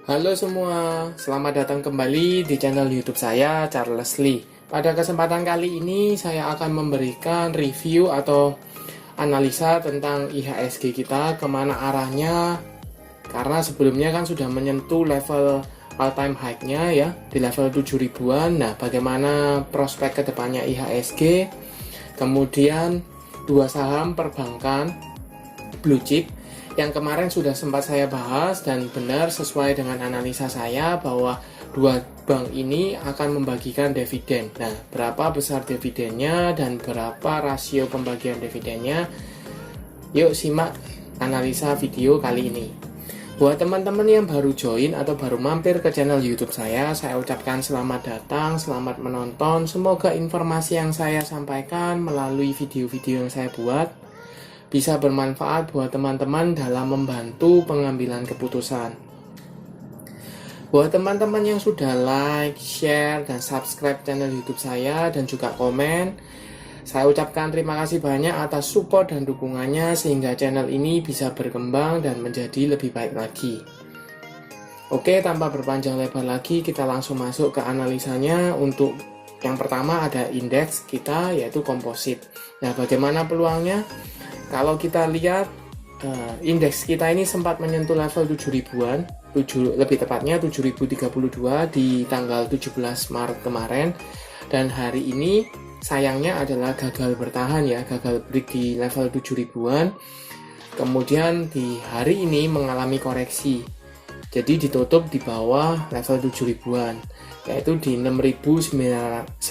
Halo semua, selamat datang kembali di channel YouTube saya, Charles Lee. Pada kesempatan kali ini, saya akan memberikan review atau analisa tentang IHSG kita, kemana arahnya. Karena sebelumnya kan sudah menyentuh level all-time high-nya ya, di level 7 ribuan. Nah, bagaimana prospek kedepannya IHSG? Kemudian, dua saham perbankan blue chip yang kemarin sudah sempat saya bahas dan benar sesuai dengan analisa saya bahwa dua bank ini akan membagikan dividen. Nah, berapa besar dividennya dan berapa rasio pembagian dividennya? Yuk simak analisa video kali ini. Buat teman-teman yang baru join atau baru mampir ke channel YouTube saya ucapkan selamat datang, selamat menonton. Semoga informasi yang saya sampaikan melalui video-video yang saya buat bisa bermanfaat buat teman-teman dalam membantu pengambilan keputusan. Buat teman-teman yang sudah like, share, dan subscribe channel YouTube saya dan juga komen, saya ucapkan terima kasih banyak atas support dan dukungannya sehingga channel ini bisa berkembang dan menjadi lebih baik lagi. Oke, tanpa berpanjang lebar lagi, kita langsung masuk ke analisanya. Untuk yang pertama ada indeks kita, yaitu komposit. Nah, bagaimana peluangnya? Kalau kita lihat indeks kita ini sempat menyentuh level 7 ribuan, lebih tepatnya 7032 di tanggal 17 Maret kemarin, dan hari ini sayangnya adalah gagal bertahan ya, gagal break di level 7 ribuan. Kemudian di hari ini mengalami koreksi. Jadi ditutup di bawah level 7 ribuan, yaitu di 6.954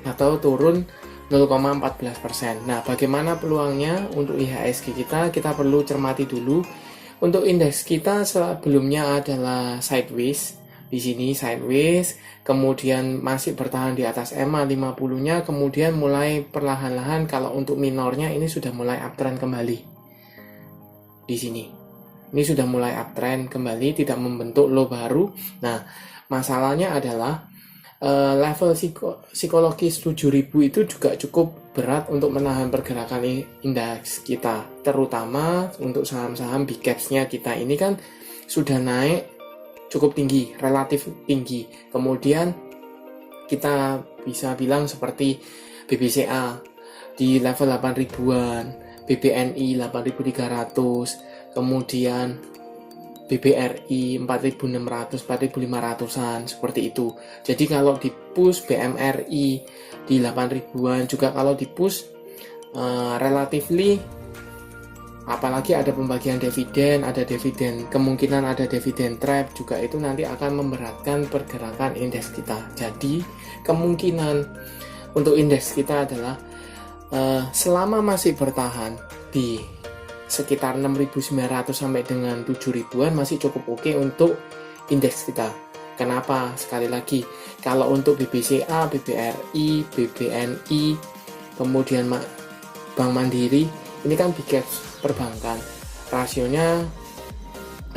atau turun 0,14%. Nah, bagaimana peluangnya untuk IHSG kita? Kita perlu cermati dulu. Untuk indeks kita sebelumnya adalah sideways. Di sini sideways, kemudian masih bertahan di atas EMA 50-nya, kemudian mulai perlahan-lahan kalau untuk minornya ini sudah mulai uptrend kembali. Di sini. Ini sudah mulai uptrend kembali, tidak membentuk low baru. Nah, masalahnya adalah level psikologis 7000 itu juga cukup berat untuk menahan pergerakan indeks kita, terutama untuk saham-saham big caps-nya kita ini kan sudah naik cukup tinggi, relatif tinggi. Kemudian kita bisa bilang seperti BBCA di level 8 ribuan, BBNI 8300, kemudian BBRI 4600, 4500-an seperti itu. Jadi kalau di push BMRI di 8 ribuan juga kalau di push relatively, apalagi ada pembagian dividen, ada dividen, kemungkinan ada dividen trap juga, itu nanti akan memberatkan pergerakan indeks kita. Jadi kemungkinan untuk indeks kita adalah selama masih bertahan di sekitar 6.900 sampai dengan 7 ribuan masih cukup oke untuk indeks kita. Kenapa? Sekali lagi, kalau untuk BBCA, BBRI, BBNI, kemudian Bank Mandiri, ini kan big caps perbankan, rasionya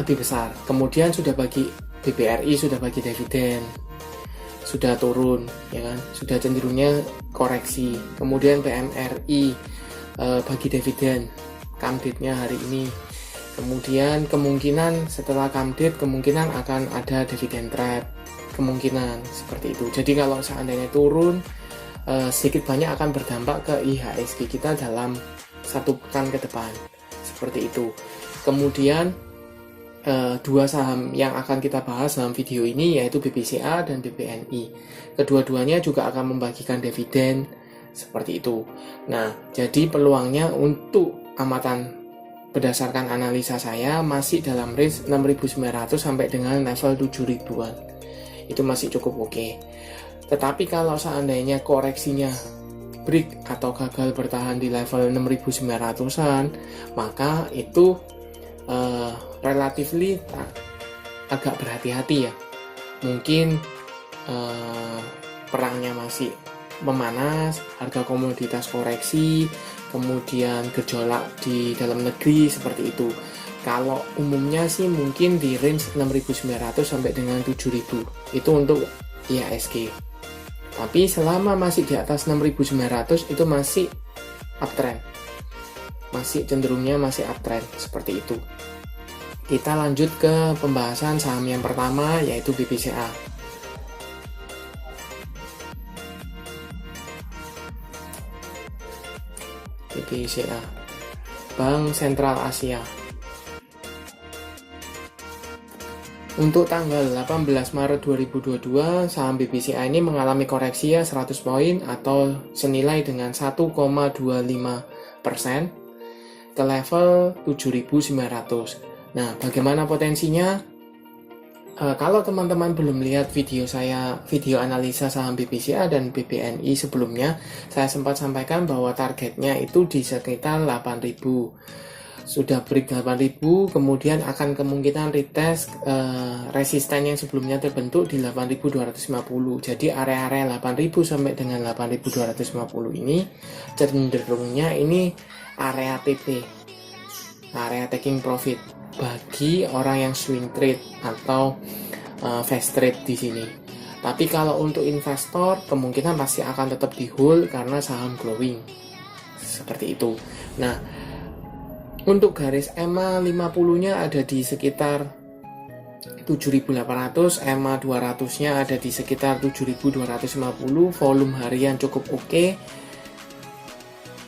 lebih besar. Kemudian sudah bagi BBRI, sudah bagi dividen, sudah turun, ya kan? Sudah cenderungnya koreksi. Kemudian PMRI bagi dividen, come-date-nya hari ini. Kemudian kemungkinan setelah come-date kemungkinan akan ada dividen trap, kemungkinan seperti itu. Jadi kalau seandainya turun sedikit banyak akan berdampak ke IHSG kita dalam satu pekan ke depan, seperti itu. Kemudian dua saham yang akan kita bahas dalam video ini yaitu BBCA dan BBNI. Kedua-duanya juga akan membagikan dividen seperti itu. Nah, jadi peluangnya untuk amatan berdasarkan analisa saya masih dalam range 6.900 sampai dengan level 7 ribuan. Itu masih cukup oke. Tetapi kalau seandainya koreksinya break atau gagal bertahan di level 6.900-an, maka itu relatively agak berhati-hati ya. Mungkin perangnya masih memanas, harga komoditas koreksi, kemudian gejolak di dalam negeri seperti itu. Kalau umumnya sih mungkin di range 6.900 sampai dengan 7.000 itu untuk IHSG. Tapi selama masih di atas 6.900 itu masih uptrend, masih cenderungnya masih uptrend seperti itu. Kita lanjut ke pembahasan saham yang pertama, yaitu BBCA. BBCA, Bank Sentral Asia. Untuk tanggal 18 Maret 2022, saham BBCA ini mengalami koreksi 100 poin atau senilai dengan 1,25% ke level 7.900. Nah, bagaimana potensinya? Kalau teman-teman belum lihat video analisa saham BBCA dan BBNI sebelumnya, saya sempat sampaikan bahwa targetnya itu di sekitar 8.000. Sudah break 8.000, kemudian akan kemungkinan retest resisten yang sebelumnya terbentuk di 8.250. Jadi area-area 8.000 sampai dengan 8.250 ini cenderungnya ini area TP, area taking profit bagi orang yang swing trade atau fast trade di sini. Tapi kalau untuk investor kemungkinan pasti akan tetap di hold karena saham growing. Seperti itu. Nah, untuk garis EMA 50-nya ada di sekitar 7.800, EMA 200-nya ada di sekitar 7.250, volume harian cukup oke.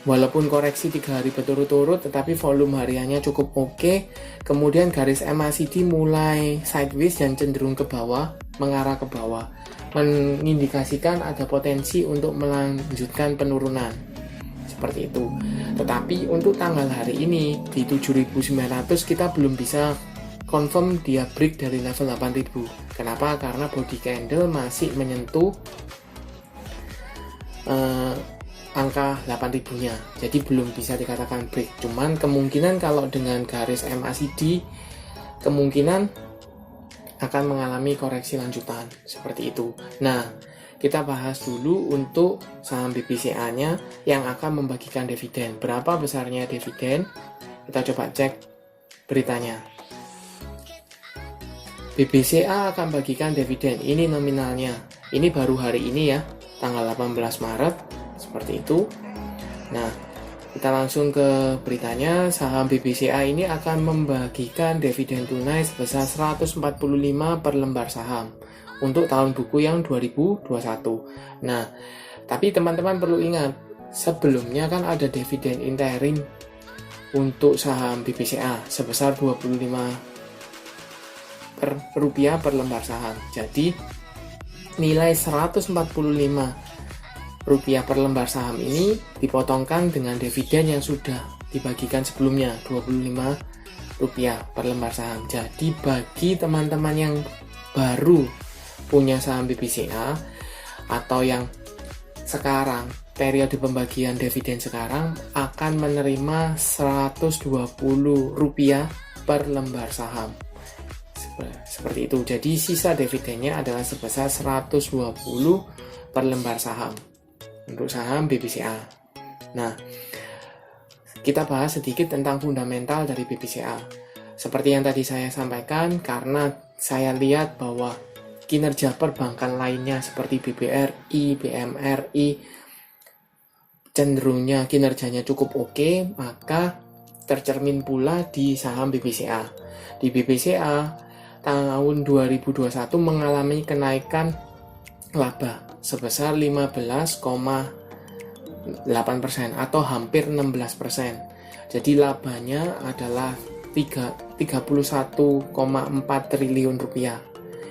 Walaupun koreksi 3 hari berturut-turut, tetapi volume hariannya cukup oke. Kemudian garis MACD mulai sideways dan cenderung ke bawah, mengarah ke bawah, mengindikasikan ada potensi untuk melanjutkan penurunan. Seperti itu. Tetapi untuk tanggal hari ini di 7.900 kita belum bisa confirm dia break dari level 8.000. Kenapa? Karena body candle masih menyentuh angka 8.000-nya. Jadi belum bisa dikatakan break. Cuman kemungkinan kalau dengan garis MACD kemungkinan akan mengalami koreksi lanjutan seperti itu. Nah, kita bahas dulu untuk saham BBCA-nya yang akan membagikan dividen. Berapa besarnya dividen? Kita coba cek beritanya. BBCA akan bagikan dividen. Ini nominalnya. Ini baru hari ini ya, tanggal 18 Maret. Seperti itu. Nah, kita langsung ke beritanya. Saham BBCA ini akan membagikan dividen tunai sebesar 145 per lembar saham untuk tahun buku yang 2021. Nah, tapi teman-teman perlu ingat, sebelumnya kan ada dividen interim untuk saham BBCA sebesar 25 rupiah per lembar saham. Jadi, nilai 145 rupiah per lembar saham ini dipotongkan dengan dividen yang sudah dibagikan sebelumnya, 25 rupiah per lembar saham. Jadi, bagi teman-teman yang baru punya saham BBCA atau yang sekarang periode pembagian dividen sekarang akan menerima 120 rupiah per lembar saham seperti itu. Jadi sisa dividennya adalah sebesar 120 per lembar saham untuk saham BBCA. Nah, kita bahas sedikit tentang fundamental dari BBCA. Seperti yang tadi saya sampaikan, karena saya lihat bahwa kinerja perbankan lainnya seperti BBRI, BMRI cenderungnya kinerjanya cukup oke, maka tercermin pula di saham BBCA. Di BBCA tahun 2021 mengalami kenaikan laba sebesar 15,8% atau hampir 16%. Jadi labanya adalah 31,4 triliun rupiah.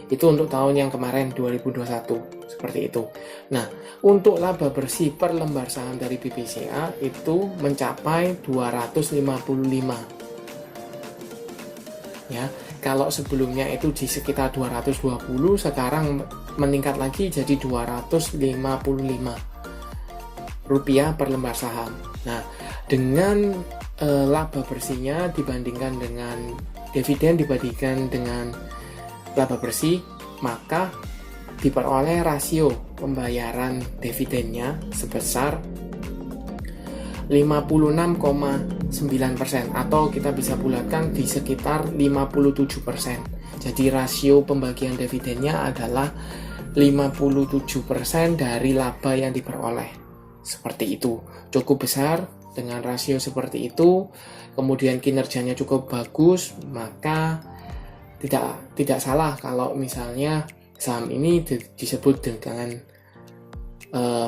Itu untuk tahun yang kemarin 2021 seperti itu. Nah, untuk laba bersih per lembar saham dari BBCA itu mencapai 255. Ya, kalau sebelumnya itu di sekitar 220, sekarang meningkat lagi jadi 255 rupiah per lembar saham. Nah, dengan laba bersihnya dibandingkan dengan dividen dibandingkan dengan laba bersih, maka diperoleh rasio pembayaran dividennya sebesar 56,9% atau kita bisa bulatkan di sekitar 57%. Jadi rasio pembagian dividennya adalah 57% dari laba yang diperoleh. Seperti itu, cukup besar dengan rasio seperti itu, kemudian kinerjanya cukup bagus, maka tidak salah kalau misalnya saham ini disebut dengan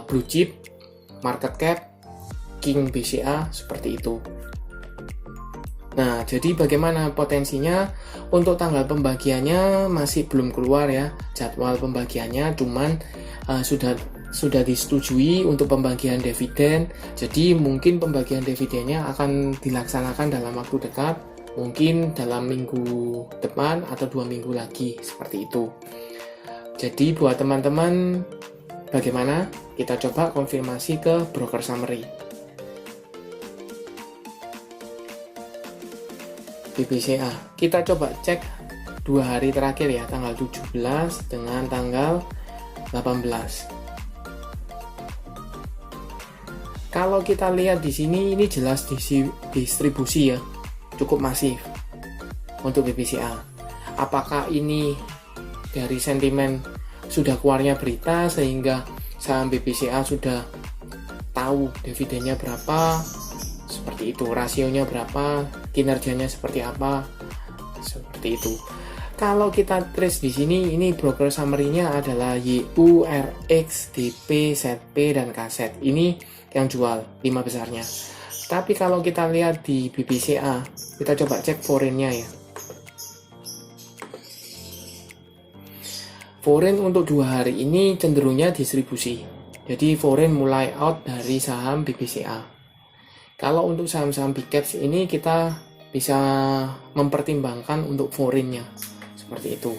blue chip, market cap, king BCA seperti itu. Nah, jadi bagaimana potensinya? Untuk tanggal pembagiannya masih belum keluar ya, jadwal pembagiannya, cuman sudah disetujui untuk pembagian dividen. Jadi mungkin pembagian dividennya akan dilaksanakan dalam waktu dekat, mungkin dalam minggu depan atau 2 minggu lagi, seperti itu. Jadi buat teman-teman, bagaimana? Kita coba konfirmasi ke broker summary. BBCA, kita coba cek 2 hari terakhir ya, tanggal 17 dengan tanggal 18. Kalau kita lihat di sini, ini jelas distribusi ya, cukup masif untuk BBCA. Apakah ini dari sentimen sudah keluarnya berita sehingga saham BBCA sudah tahu dividennya berapa, seperti itu, rasionya berapa, kinerjanya seperti apa, seperti itu. Kalau kita trace di sini, ini broker summary-nya adalah YU, RX, DP, ZP, dan KZ. Ini yang jual 5 besarnya. Tapi kalau kita lihat di BBCA, kita coba cek foreign-nya ya. Foreign untuk 2 hari ini cenderungnya distribusi. Jadi foreign mulai out dari saham BBCA. Kalau untuk saham-saham big caps ini kita bisa mempertimbangkan untuk foreign-nya. Seperti itu.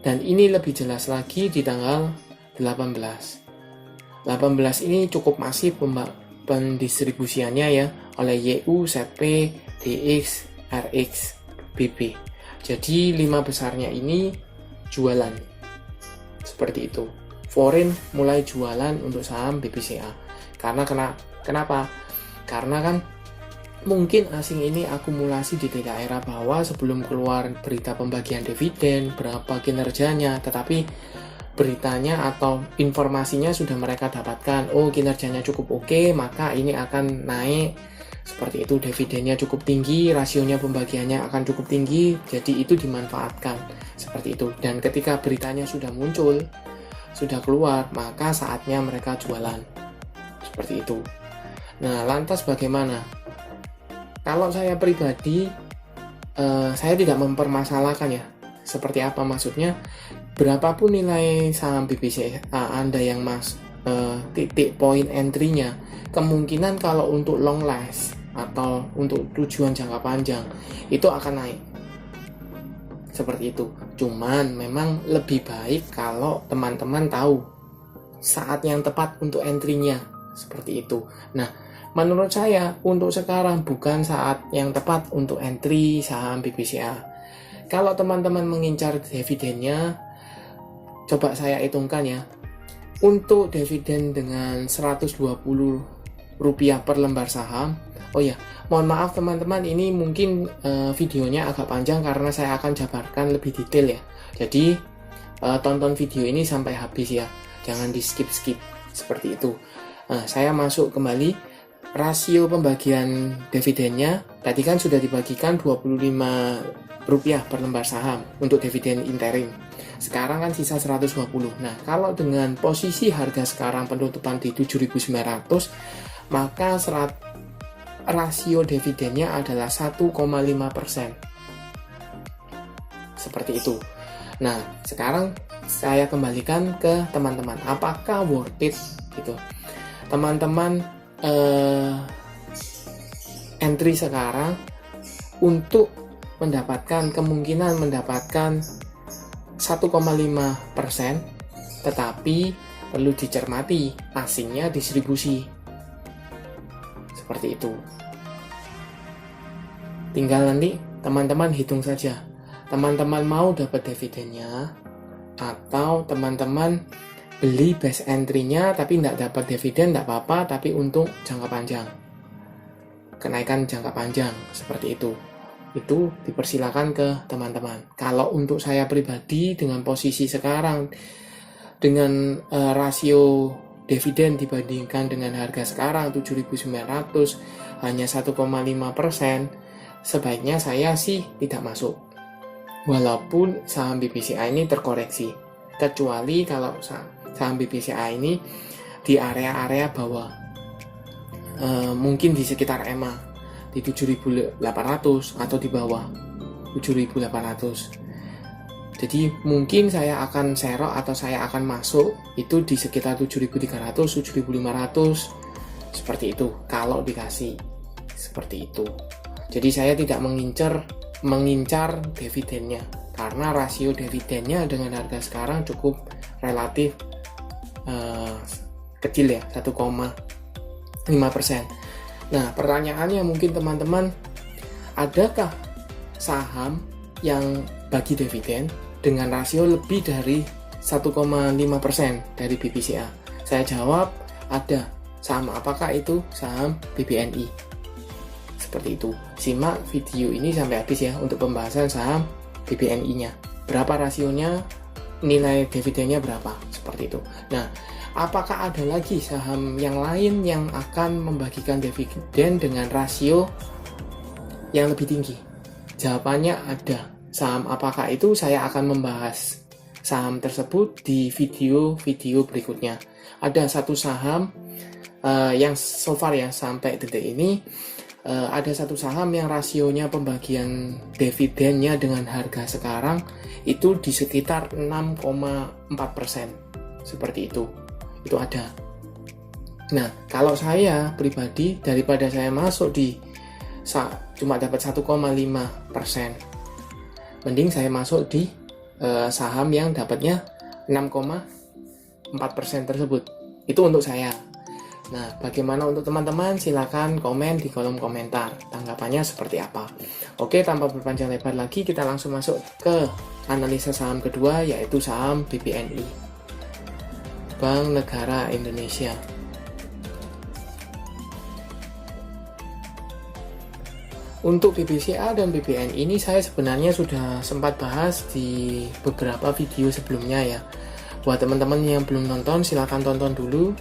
Dan ini lebih jelas lagi di tanggal 18. 18 ini cukup masif pendistribusiannya ya oleh YU, ZP, DX, RX, BP. Jadi 5 besarnya ini jualan. Seperti itu. Foreign mulai jualan untuk saham BBCA. Kenapa? Karena kan mungkin asing ini akumulasi di daerah bawah sebelum keluar berita pembagian dividen, berapa kinerjanya, tetapi beritanya atau informasinya sudah mereka dapatkan. Oh, kinerjanya cukup oke, maka ini akan naik. Seperti itu, dividennya cukup tinggi, rasionya pembagiannya akan cukup tinggi, jadi itu dimanfaatkan. Seperti itu. Dan ketika beritanya sudah muncul, sudah keluar, maka saatnya mereka jualan. Seperti itu. Nah, lantas bagaimana? Kalau saya pribadi, saya tidak mempermasalahkan ya. Seperti apa maksudnya? Berapapun nilai saham BBCA Anda yang titik point entry-nya, kemungkinan kalau untuk long last atau untuk tujuan jangka panjang itu akan naik. Seperti itu. Cuman memang lebih baik kalau teman-teman tahu saat yang tepat untuk entry-nya. Seperti itu. Nah, menurut saya untuk sekarang bukan saat yang tepat untuk entry saham BBCA. Kalau teman-teman mengincar dividennya, coba saya hitungkan ya. Untuk dividen dengan Rp120 per lembar saham. Oh ya, mohon maaf teman-teman, ini mungkin videonya agak panjang karena saya akan jabarkan lebih detail ya. Jadi tonton video ini sampai habis ya. Jangan di skip-skip seperti itu. Saya masuk kembali. Rasio pembagian dividennya tadi kan sudah dibagikan Rp25 per lembar saham untuk dividen interim. Sekarang kan sisa 120. Nah, kalau dengan posisi harga sekarang penutupan di 7.900, maka rasio dividennya adalah 1,5%. Seperti itu. Nah, sekarang saya kembalikan ke teman-teman. Apakah worth it gitu? Teman-teman entry sekarang untuk kemungkinan mendapatkan 1,5%, tetapi perlu dicermati asingnya distribusi. Seperti itu. Tinggal nanti teman-teman hitung saja. Teman-teman mau dapat dividennya atau teman-teman beli base entry-nya tapi tidak dapat dividen, tidak apa-apa, tapi untuk jangka panjang. Kenaikan jangka panjang, seperti itu. Itu dipersilakan ke teman-teman. Kalau untuk saya pribadi dengan posisi sekarang, dengan rasio dividen dibandingkan dengan harga sekarang 7.900 hanya 1,5%, sebaiknya saya sih tidak masuk. Walaupun saham BBCA ini terkoreksi, kecuali kalau saham BBCA ini di area-area bawah, mungkin di sekitar EMA di 7.800 atau di bawah 7.800. Jadi mungkin saya akan serok atau saya akan masuk itu di sekitar 7.300, 7.500 seperti itu kalau dikasih seperti itu. Jadi saya tidak mengincar dividennya karena rasio dividennya dengan harga sekarang cukup relatif kecil ya, 1,5%. Nah, pertanyaannya mungkin teman-teman, adakah saham yang bagi dividen dengan rasio lebih dari 1,5% dari BBCA? Saya jawab, ada. Saham apakah itu? Saham BBNI. Seperti itu. Simak video ini sampai habis ya untuk pembahasan saham BBNI-nya. Berapa rasionya, nilai dividennya berapa, seperti itu. Nah, apakah ada lagi saham yang lain yang akan membagikan dividen dengan rasio yang lebih tinggi? Jawabannya ada. Saham apakah itu? Saya akan membahas saham tersebut di video-video berikutnya. Ada satu saham yang so far ya sampai detik ini, ada satu saham yang rasionya pembagian dividennya dengan harga sekarang itu di sekitar 6,4%. Seperti itu. Itu ada. Nah, kalau saya pribadi, daripada saya masuk di cuma dapat 1,5%, mending saya masuk di saham yang dapatnya 6,4% tersebut. Itu untuk saya. Nah, bagaimana untuk teman-teman? Silakan komen di kolom komentar. Tanggapannya seperti apa? Oke, tanpa berpanjang lebar lagi, kita langsung masuk ke analisa saham kedua, yaitu saham BBNI, Bank Negara Indonesia. Untuk BBCA dan BBNI ini saya sebenarnya sudah sempat bahas di beberapa video sebelumnya ya. Buat teman-teman yang belum nonton, silahkan tonton dulu.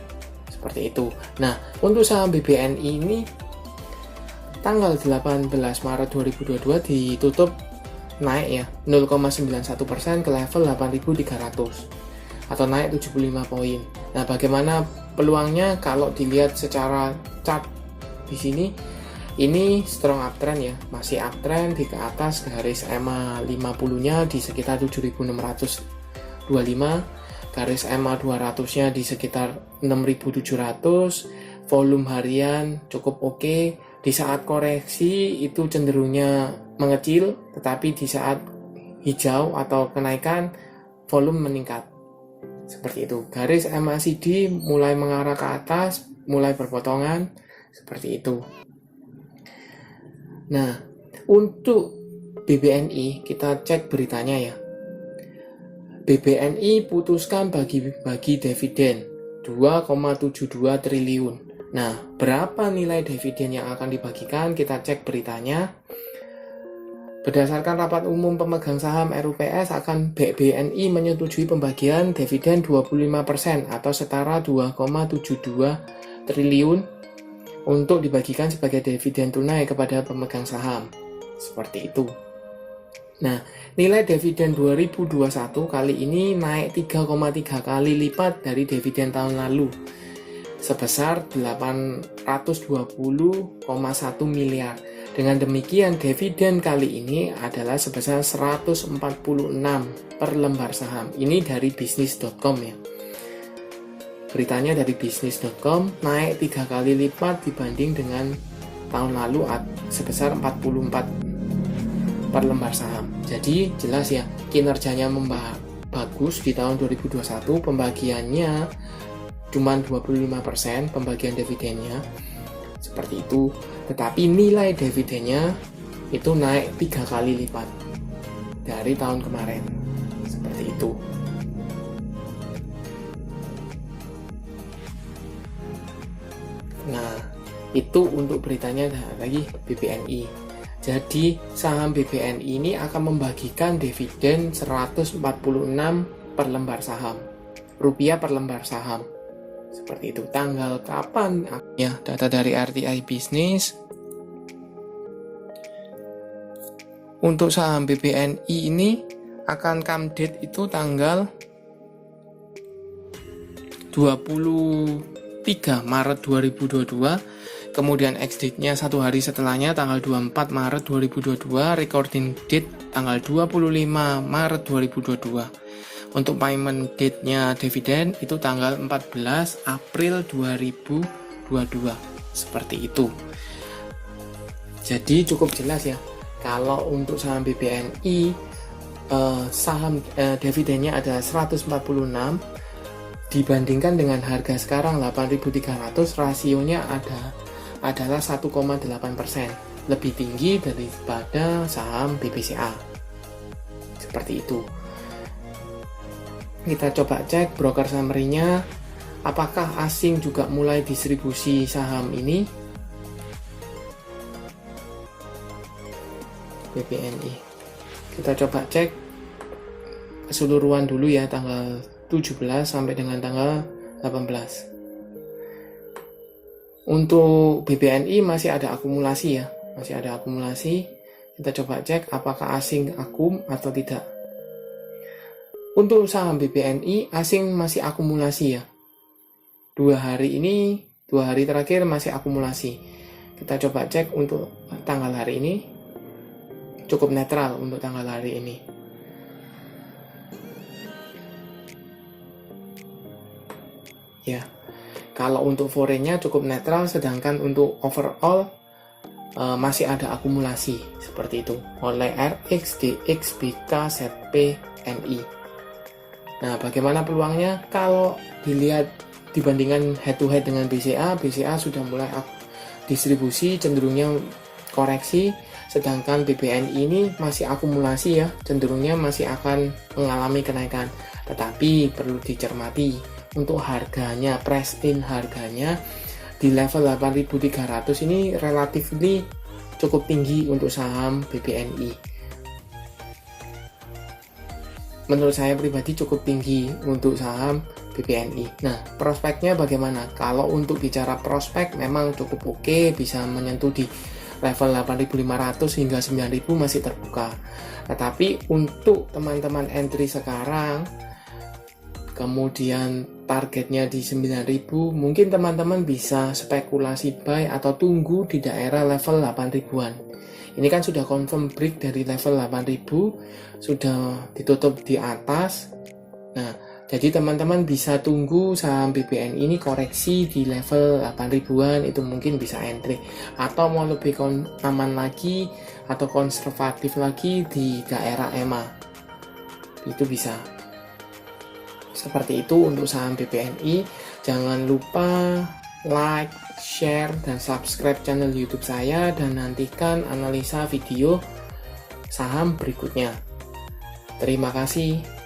Seperti itu. Nah, untuk saham BBNI ini tanggal 18 Maret 2022 ditutup naik ya 0,91% ke level 8.300 atau naik 75 poin. Nah, bagaimana peluangnya kalau dilihat secara chart di sini? Ini strong uptrend ya, masih uptrend di ke atas garis EMA 50-nya di sekitar 7.625, garis EMA 200-nya di sekitar 6.700, volume harian cukup oke. Di saat koreksi itu cenderungnya mengecil, tetapi di saat hijau atau kenaikan volume meningkat. Seperti itu. Garis MACD mulai mengarah ke atas, mulai berpotongan, seperti itu. Nah, untuk BBNI kita cek beritanya ya. BBNI putuskan bagi dividen 2,72 triliun. Nah, berapa nilai dividen yang akan dibagikan? Kita cek beritanya. Berdasarkan rapat umum pemegang saham RUPS, akan BBNI menyetujui pembagian dividen 25% atau setara 2,72 triliun untuk dibagikan sebagai dividen tunai kepada pemegang saham. Seperti itu. Nah, nilai dividen 2021 kali ini naik 3,3 kali lipat dari dividen tahun lalu, sebesar 820,1 miliar. Dengan demikian, dividen kali ini adalah sebesar 146 per lembar saham. Ini dari bisnis.com ya. Beritanya dari bisnis.com, naik 3 kali lipat dibanding dengan tahun lalu sebesar 44 per lembar saham. Jadi jelas ya, kinerjanya bagus di tahun 2021, pembagiannya cuma 25% pembagian dividennya. Seperti itu. Tetapi nilai dividennya itu naik 3 kali lipat dari tahun kemarin. Seperti itu. Nah, itu untuk beritanya lagi BBNI. Jadi, saham BBNI ini akan membagikan dividen 146 per lembar saham. Rupiah per lembar saham. Seperti itu. Tanggal kapan? Ya, data dari RTI Bisnis. Untuk saham BBNI ini akan come date itu tanggal 23 Maret 2022. Kemudian ex-date-nya satu hari setelahnya tanggal 24 Maret 2022, recording date tanggal 25 Maret 2022. Untuk payment date-nya dividen itu tanggal 14 April 2022. Seperti itu. Jadi cukup jelas ya. Kalau untuk saham BBNI saham dividennya ada 146 dibandingkan dengan harga sekarang 8.300, rasionya adalah 1,8%, lebih tinggi daripada saham BBCA. Seperti itu. Kita coba cek broker summary-nya, apakah asing juga mulai distribusi saham ini. BBNI. Kita coba cek keseluruhan dulu ya, tanggal 17 sampai dengan tanggal 18. Untuk BBNI masih ada akumulasi ya, masih ada akumulasi. Kita coba cek apakah asing akum atau tidak. Untuk saham BBNI asing masih akumulasi ya. 2 hari terakhir masih akumulasi. Kita coba cek untuk tanggal hari ini. Cukup netral untuk tanggal hari ini. Ya. Kalau untuk foreign-nya cukup netral, sedangkan untuk overall masih ada akumulasi seperti itu oleh RX, DX, BK, ZP, NI. Nah, bagaimana peluangnya? Kalau dilihat dibandingkan head to head dengan BCA sudah mulai distribusi, cenderungnya koreksi, sedangkan BBNI ini masih akumulasi ya, cenderungnya masih akan mengalami kenaikan. Tetapi perlu dicermati untuk harganya, price in harganya di level 8.300 ini relatif cukup tinggi untuk saham BBNI. Menurut saya pribadi cukup tinggi untuk saham BBNI. Nah, prospeknya bagaimana? Kalau untuk bicara prospek memang cukup oke, bisa menyentuh di level 8.500 hingga 9.000 masih terbuka. Tetapi untuk teman-teman entry sekarang, kemudian targetnya di 9.000, mungkin teman-teman bisa spekulasi buy atau tunggu di daerah level 8.000-an. Ini kan sudah confirm break dari level 8.000, sudah ditutup di atas. Nah, jadi teman-teman bisa tunggu saham BBNI ini koreksi di level 8.000-an, itu mungkin bisa entry. Atau mau lebih aman lagi atau konservatif lagi di daerah EMA, itu bisa. Seperti itu untuk saham BBNI. Jangan lupa like, share, dan subscribe channel YouTube saya, dan nantikan analisa video saham berikutnya. Terima kasih.